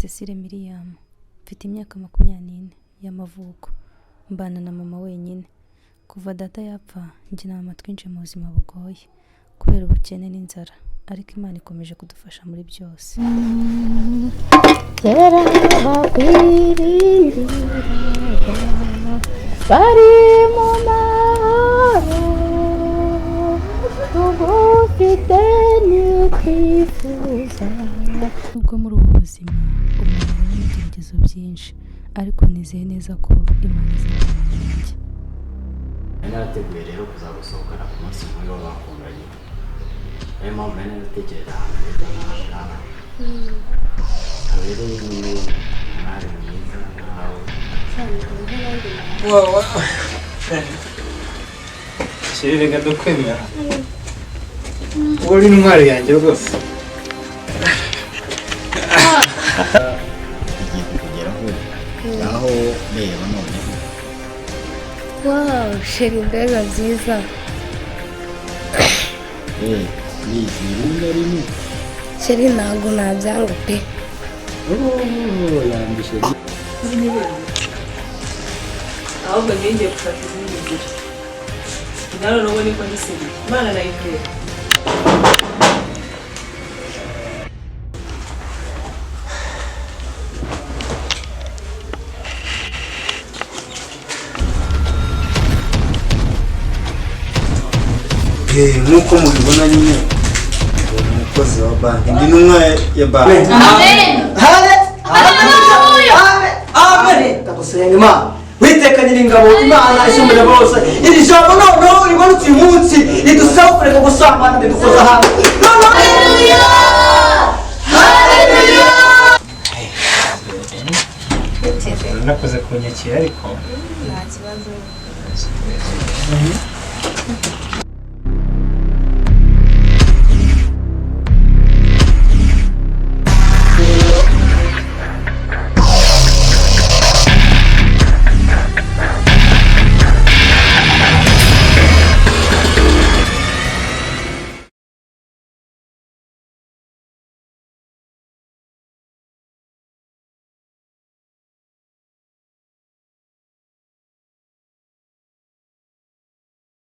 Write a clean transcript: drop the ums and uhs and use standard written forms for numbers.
Cecile Miriam, mfite imyaka 24 y'amavuko, mbana na mama wenyine. Kuva data yapfa, njye na mama twinjiye mu buzima bugoye kubera ubukene n'inzara, ariko Imana ikomeje kudufasha muri byose. Bari mu mahoro ubufite n'ikwifuza. Nubwo muri ubu buzima umuntu ahura n'ibigeragezo byinshi, ariko nizeye neza ko Imana izabana nanjye. Narateguye rero kuzagusohokana ku munsi nk'uyu w'abakundanye. Niyo mpamvu nari naratekereje ahantu heza nk'ahangaha. Habereye nyine umwari mwiza nkawe. Wow. Sheri reka dukwemera. Uri intwari yanjye rwose. Igiye kukugeraho aho reba none. Wow, sheri mbega byiza. Ni rimwe. Sheri ntabwo nabyanga pe. Yambishe. ahubwo ngiye gufata izindi nzira naro no ni ko gisiri Imana nayikwiye Nk'uko mubibona nyine umukozi wa banki ndi n'umwe ya banki. Amen. Amen. Ndagusenga Imana witekanye n'ingabo Imana isumbuye bose. Iri jambo noneho rimanutse uyu munsi ridusaba kureka gusambana bidukoza hamwe. Haleluya. Haleluya. Nakoze kunyakira ariko nta kibazo.